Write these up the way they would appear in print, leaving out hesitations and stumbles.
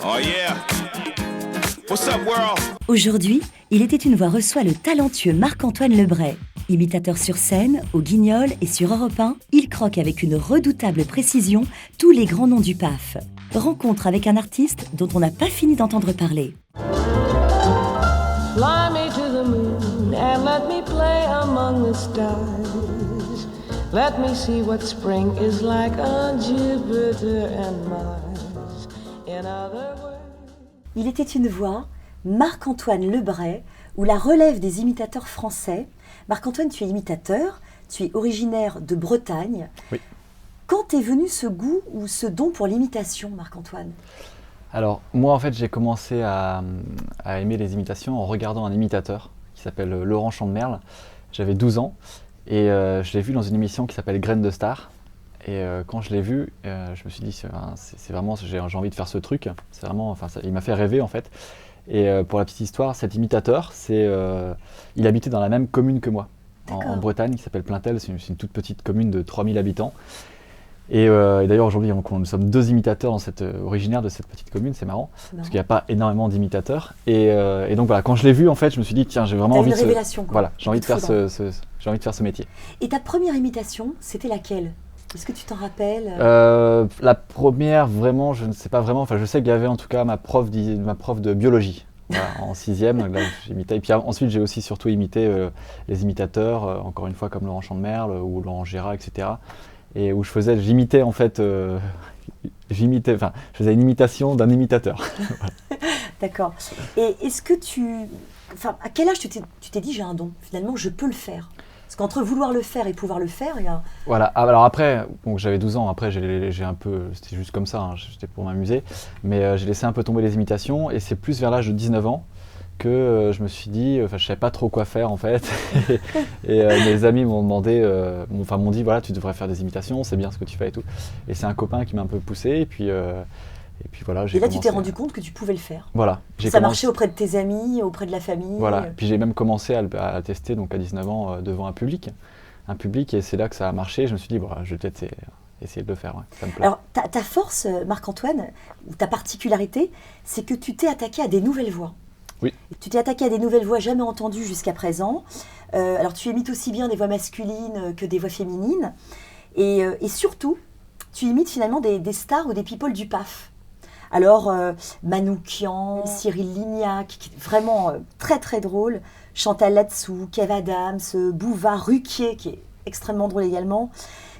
Oh yeah. What's up, world? Aujourd'hui, Il était une voix reçoit le talentueux Marc-Antoine Lebray. Imitateur sur scène, au Guignol et sur Europe 1, il croque avec une redoutable précision tous les grands noms du PAF. Rencontre avec un artiste dont on n'a pas fini d'entendre parler. Fly me to the moon and let me play among the stars. Let me see what spring is like on Jupiter and Mars. In other words... Il était une voix, Marc-Antoine Lebray, ou la relève des imitateurs français. Marc-Antoine, tu es imitateur, tu es originaire de Bretagne. Oui. Quand est venu ce goût ou ce don pour l'imitation, Marc-Antoine ? Alors, moi, en fait, j'ai commencé à aimer les imitations en regardant un imitateur qui s'appelle Laurent Chandemerle. J'avais 12 ans et je l'ai vu dans une émission qui s'appelle Graines de Star. Et quand je l'ai vu, je me suis dit, c'est vraiment, j'ai envie de faire ce truc. C'est vraiment, il m'a fait rêver, en fait. Et pour la petite histoire, cet imitateur, il habitait dans la même commune que moi, en Bretagne, qui s'appelle Plaintel. C'est une toute petite commune de 3000 habitants. Et d'ailleurs, aujourd'hui, nous sommes 2 imitateurs originaires de cette petite commune. C'est marrant, parce qu'il n'y a pas énormément d'imitateurs. Et donc voilà, quand je l'ai vu, en fait, je me suis dit, tiens, j'ai vraiment envie de... révélation, quoi. Voilà, j'ai envie de faire ce métier. Et ta première imitation, c'était laquelle ? Est-ce que tu t'en rappelles ? La première, vraiment, je ne sais pas vraiment. Enfin, je sais qu'il y avait en tout cas ma prof de biologie, voilà, en 6e. Là, j'imitais. Et puis ensuite, j'ai aussi surtout imité les imitateurs, encore une fois comme Laurent Chandemerle ou Laurent Gérard, etc. Et où j'imitais en fait, je faisais une imitation d'un imitateur. Voilà. D'accord. Et est-ce que à quel âge tu t'es dit j'ai un don ? Finalement, je peux le faire ? Parce qu'entre vouloir le faire et pouvoir le faire, il y a... Voilà. Alors après, donc j'avais 12 ans. Après, j'ai un peu, c'était juste comme ça. Hein, c'était pour m'amuser. Mais j'ai laissé un peu tomber les imitations. Et c'est plus vers l'âge de 19 ans que je me suis dit, je savais pas trop quoi faire en fait. et mes amis m'ont demandé, m'ont dit voilà, tu devrais faire des imitations. C'est bien ce que tu fais et tout. Et c'est un copain qui m'a un peu poussé. Et puis voilà, j'ai Et là, commencé... tu t'es rendu compte que tu pouvais le faire. Voilà. Ça marchait auprès de tes amis, auprès de la famille. Voilà. Puis j'ai même commencé à tester donc à 19 ans devant un public. Et c'est là que ça a marché. Je me suis dit, je vais peut-être essayer de le faire. Ouais. Ça me plaît. Alors, ta force, Marc-Antoine, ou ta particularité, c'est que tu t'es attaqué à des nouvelles voix. Oui. Tu t'es attaqué à des nouvelles voix jamais entendues jusqu'à présent. Alors, tu imites aussi bien des voix masculines que des voix féminines. Et surtout, tu imites finalement des stars ou des people du PAF. Alors, Manoukian, Cyril Lignac, qui est vraiment très très drôle, Chantal Latsou, Kev Adams, Bouvard, Ruquier, qui est extrêmement drôle également,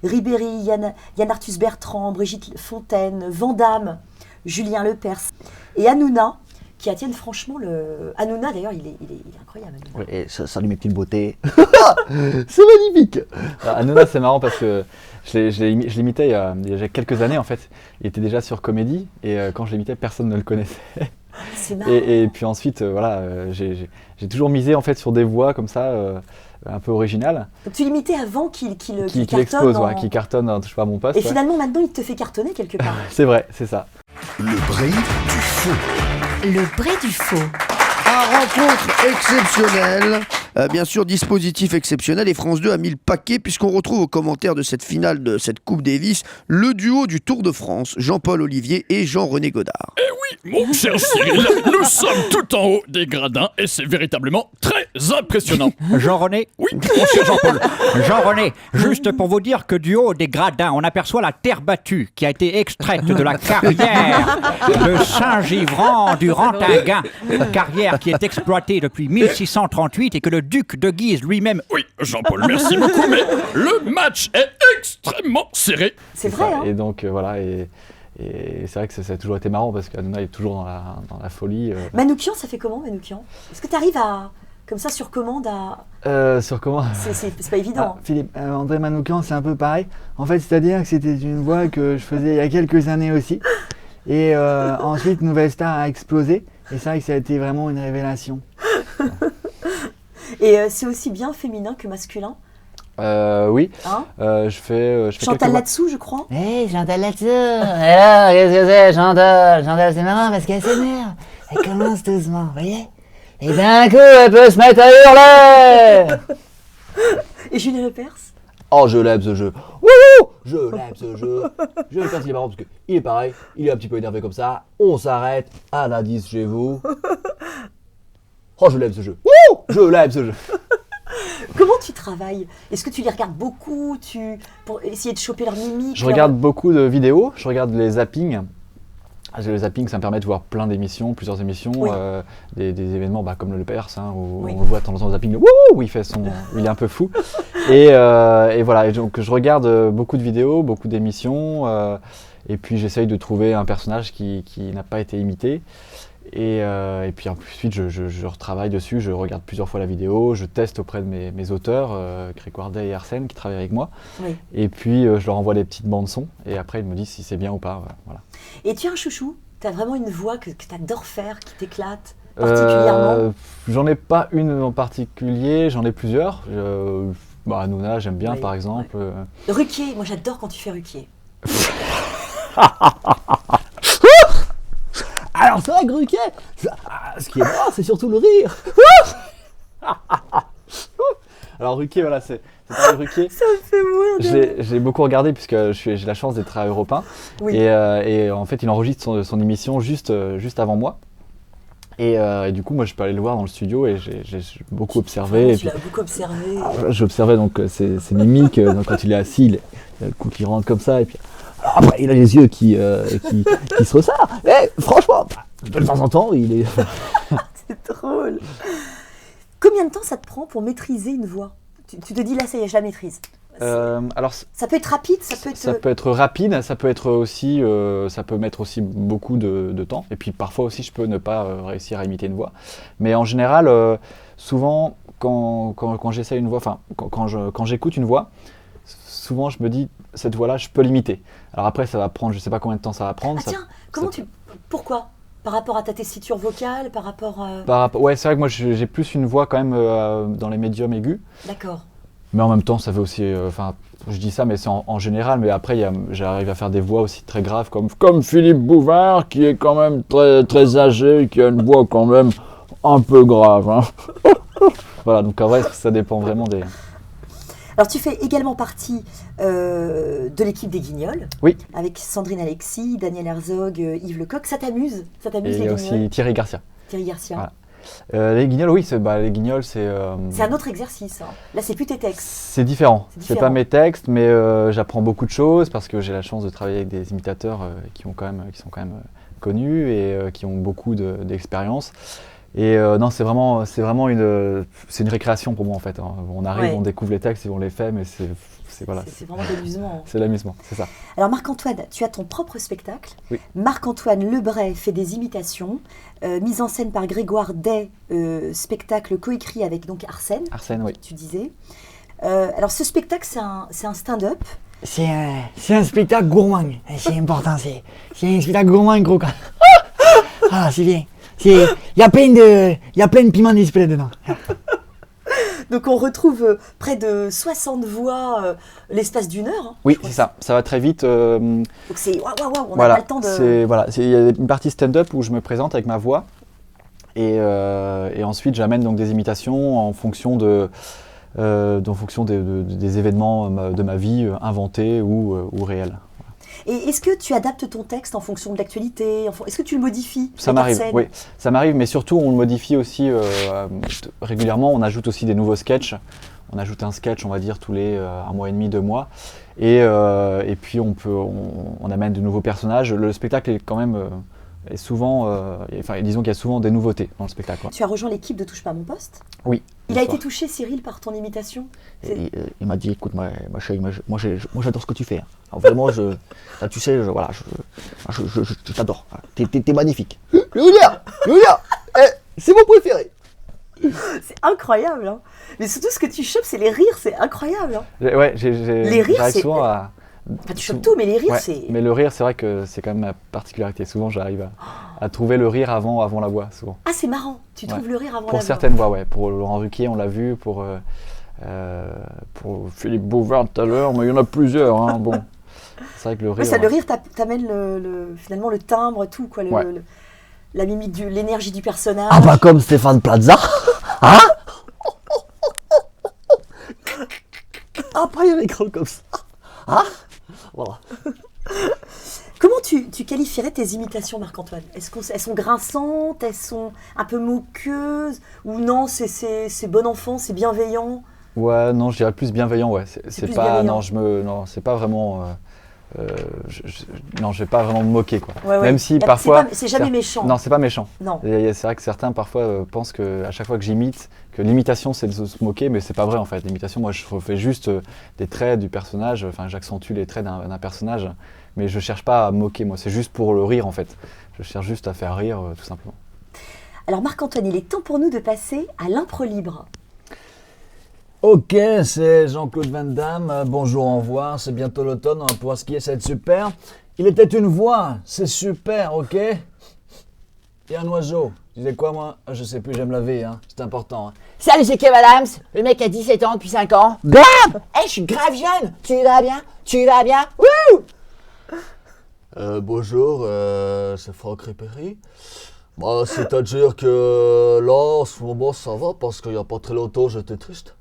Ribéry, Yann Arthus Bertrand, Brigitte Fontaine, Vandamme, Julien Lepers et Hanouna, qui attiennent franchement le... Hanouna, d'ailleurs, il est incroyable. Oui, et salut mes petites beautés. C'est magnifique. Hanouna, c'est marrant parce que je l'imitais il y a quelques années en fait. Il était déjà sur Comédie et quand je l'imitais, personne ne le connaissait. C'est marrant. Et puis ensuite, j'ai toujours misé en fait sur des voix comme ça, un peu originales. Donc tu l'imitais avant qu'il explose, qu'il cartonne, je sais pas, à mon poste. Et finalement, maintenant, il te fait cartonner quelque part. C'est vrai, c'est ça. Le Bray du faux. Le Bray du faux. Rencontre exceptionnelle, bien sûr dispositif exceptionnel, et France 2 a mis le paquet puisqu'on retrouve aux commentaires de cette finale de cette Coupe Davis le duo du Tour de France, Jean-Paul Olivier et Jean-René Godard. Eh oui, mon cher Cyril, nous sommes tout en haut des gradins et c'est véritablement très impressionnant. Jean-René ? Oui, mon cher Jean-Paul. Jean-René, juste pour vous dire que du haut des gradins, on aperçoit la terre battue qui a été extraite de la carrière de Saint-Givrand du Rantinguin, carrière qui est exploitée depuis 1638 et que le duc de Guise lui-même... Oui, Jean-Paul, merci beaucoup, mais le match est extrêmement serré. C'est vrai, hein. Et donc voilà, et c'est vrai que ça a toujours été marrant parce qu'Hanouna est toujours dans la folie. Manoukian, ça fait comment, Manoukian ? Est-ce que tu arrives à, comme ça, sur commande à... Sur comment ? C'est pas évident. Philippe, André Manoukian, c'est un peu pareil. En fait, c'est-à-dire que c'était une voix que je faisais il y a quelques années aussi. Et ensuite, Nouvelle Star a explosé. Et c'est vrai que ça a été vraiment une révélation. Et c'est aussi bien féminin que masculin ? Oui. Hein ? Je fais Chantal Latsou, je crois. Hé, Chantal Latsou. Alors, qu'est-ce que c'est, Chantal ? Chantal, c'est marrant parce qu'elle s'énerve. Elle commence doucement, vous voyez ? Et d'un coup, elle peut se mettre à hurler. Et Julien Lepers ? Oh, je l'aime ce jeu. Wouhou ! je l'aime ce jeu. Je vais le faire s'il est marrant parce qu'il est pareil, il est un petit peu énervé comme ça. On s'arrête, un indice chez vous. Oh, je l'aime ce jeu. Wouh, je l'aime ce jeu. Comment tu travailles? Est-ce que tu les regardes beaucoup pour essayer de choper leur mimique? Je regarde beaucoup de vidéos, je regarde les zappings. Le zapping, ça me permet de voir plein d'émissions, plusieurs émissions, Oui. des événements comme le Perse, hein, où Oui. on voit de temps en temps le zapping, wouh, où il est un peu fou. Et voilà, et donc je regarde beaucoup de vidéos, beaucoup d'émissions, et puis j'essaye de trouver un personnage qui n'a pas été imité. Et puis ensuite, je retravaille dessus, je regarde plusieurs fois la vidéo, je teste auprès de mes auteurs, Grégoire Day et Arsène, qui travaillent avec moi. Oui. Et puis je leur envoie des petites bandes son, et après ils me disent si c'est bien ou pas. Voilà. Et tu as un chouchou? Tu as vraiment une voix que tu adores faire, qui t'éclate particulièrement? J'en ai pas une en particulier, j'en ai plusieurs. Hanouna, j'aime bien Oui, par exemple. Ruquier, moi j'adore quand tu fais Ruquier. Alors c'est vrai que Ruquier, ce qui est bon, c'est surtout le rire. Alors Ruquier, voilà, c'est pareil, Ruquier. Ça me fait mourir de... J'ai beaucoup regardé puisque j'ai la chance d'être à Europe 1. Oui. Et en fait, il enregistre son émission juste avant moi. Et du coup, moi, je peux aller le voir dans le studio et j'ai beaucoup observé. Et Tu l'as beaucoup observé. j'observais donc ses mimiques. Donc, quand il est assis, il a le cou qui rentre comme ça. Et puis après, il a les yeux qui se resserrent. Et franchement, de temps en temps, il est... C'est drôle. Combien de temps ça te prend pour maîtriser une voix? Tu te dis là, ça y est, je la maîtrise. Alors, Ça peut être rapide, ça peut être... rapide, ça peut être aussi, ça peut mettre aussi beaucoup de temps. Et puis parfois aussi, je peux ne pas réussir à imiter une voix. Mais en général, souvent, quand j'essaie une voix, enfin, quand j'écoute une voix, souvent je me dis, cette voix-là, je peux l'imiter. Alors après, ça va prendre, je sais pas combien de temps ça va prendre. Ah tiens, pourquoi? Par rapport à ta tessiture vocale, par rapport à... Ouais, c'est vrai que moi, j'ai plus une voix quand même dans les médiums aigus. D'accord. Mais en même temps, ça veut aussi, je dis ça, mais c'est en général. Mais après, j'arrive à faire des voix aussi très graves, comme Philippe Bouvard, qui est quand même très, très âgé, qui a une voix quand même un peu grave. Hein. Voilà, donc en vrai, ça dépend vraiment des... Alors tu fais également partie de l'équipe des Guignols. Oui. Avec Sandrine Alexis, Daniel Herzog, Yves Lecoq. Ça t'amuse Et les il y a Guignols? aussi Thierry Garcia. Thierry Garcia. Voilà. Les Guignols, oui, les Guignols, c'est... C'est un autre exercice. Hein. Là, c'est plus tes textes. C'est différent. C'est C'est différent. pas mes textes, mais j'apprends beaucoup de choses parce que j'ai la chance de travailler avec des imitateurs qui sont quand même connus et qui ont beaucoup d'expérience. Et non, c'est vraiment une récréation pour moi en fait. Hein. On arrive, Ouais. on découvre les textes et on les fait, mais c'est voilà, C'est vraiment de l'amusement. c'est l'amusement, c'est ça. Alors Marc-Antoine, tu as ton propre spectacle. Oui. Marc-Antoine Lebray fait des imitations, mise en scène par Grégoire Day, spectacle coécrit avec donc Arsène, Arsène, oui. tu disais. Alors ce spectacle, c'est un stand-up. C'est un spectacle gourmand. C'est important, c'est un spectacle gourmand, gros. Ah, c'est bien. Il y a plein de piments display dedans. Donc on retrouve près de 60 voix l'espace d'une heure. Hein, Oui, c'est ça. Ça va très vite. Donc c'est waouh, on n'a Voilà, pas le temps de... il y a une partie stand-up où je me présente avec ma voix et ensuite j'amène donc des imitations en fonction des événements de ma vie inventés ou réels. Et est-ce que tu adaptes ton texte en fonction de l'actualité? Est-ce que tu le modifies? Ça avec m'arrive, Arsène oui, ça m'arrive, mais surtout on le modifie aussi régulièrement. On ajoute aussi des nouveaux sketchs. On ajoute un sketch, on va dire, tous les 1 mois et demi, 2 mois. Et puis on amène de nouveaux personnages. Le spectacle est quand même est souvent, disons qu'il y a souvent des nouveautés dans le spectacle. Quoi. Tu as rejoint l'équipe de Touche pas à mon poste. Oui. Il a été touché, Cyril, par ton imitation? Il m'a dit, écoute, ma chérie, moi j'adore ce que tu fais. Hein. Alors, vraiment, là, tu sais, je t'adore. T'es magnifique. Julia, c'est mon préféré. C'est incroyable, hein. Mais surtout, ce que tu chopes, c'est les rires, c'est incroyable. Hein. Les rires, j'arrive c'est... souvent à... Enfin, tu chopes tout, mais les rires, Ouais, c'est... mais le rire, c'est vrai que c'est quand même ma particularité. Souvent, j'arrive à trouver le rire avant la voix, souvent. Ah, c'est marrant, tu trouves le rire avant la voix. Pour certaines voix, ouais. Pour Laurent Ruquier, on l'a vu. Pour Philippe Bouvard tout à l'heure, mais il y en a plusieurs. Hein. Bon, c'est vrai que le rire... Ouais, le rire t'amène finalement le timbre, tout, quoi. Ouais. La mimique, l'énergie du personnage. Ah, pas comme Stéphane Plaza. Hein? Après, il y a les grands comme ça. Hein? Voilà. Comment tu qualifierais tes imitations, Marc-Antoine? Est-ce qu'elles sont grinçantes, elles sont un peu moqueuses, ou non, c'est bon enfant, c'est bienveillant? Ouais, non, je dirais plus bienveillant, ouais. C'est plus pas, bienveillant. non, c'est pas vraiment. Non, je vais pas vraiment me moquer, quoi. Ouais, ouais. Même si parfois. C'est jamais méchant. Non, c'est pas méchant. Non. C'est vrai que certains parfois pensent que à chaque fois que j'imite, que l'imitation c'est de se moquer, mais c'est pas vrai en fait. L'imitation, moi, je refais juste des traits du personnage. Enfin, j'accentue les traits d'un personnage, mais je cherche pas à me moquer. Moi, c'est juste pour le rire en fait. Je cherche juste à faire rire, tout simplement. Alors Marc-Antoine, il est temps pour nous de passer à l'impro libre. Ok, c'est Jean-Claude Van Damme. Bonjour, au revoir. C'est bientôt l'automne, on va pouvoir skier, ça va être super. Il était une voix, c'est super, ok. Et un oiseau. Tu disais quoi, moi? Je sais plus, j'aime la vie, hein. C'est important. Hein. Salut, c'est Kev Adams. Le mec a 17 ans depuis 5 ans. Bam! Je suis grave jeune. Tu vas bien? Tu vas bien? Wouh! Bonjour, c'est Franck Ripéry. Bah, c'est-à-dire que là, en ce moment, ça va parce qu'il n'y a pas très longtemps, j'étais triste.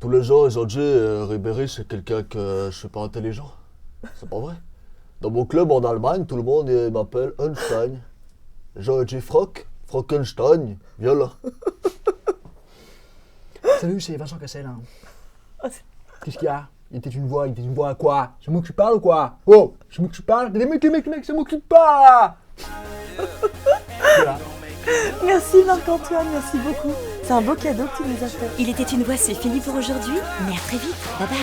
Tous les gens, ils ont dit Ribéry, c'est quelqu'un que je suis pas intelligent. C'est pas vrai. Dans mon club en Allemagne, tout le monde il m'appelle Einstein. Les gens ils disent Frankenstein, viens là. Salut, c'est Vincent Cassel. Hein. Qu'est-ce qu'il y a? Il était une voix à quoi? C'est moi que tu parles ou quoi? Oh, c'est moi que tu parles? Les mecs, c'est moi que tu parles! Voilà. Merci Marc-Antoine, merci beaucoup. C'est un beau cadeau que tu nous as fait. Il était une voix, c'est fini pour aujourd'hui, mais à très vite. Bye bye.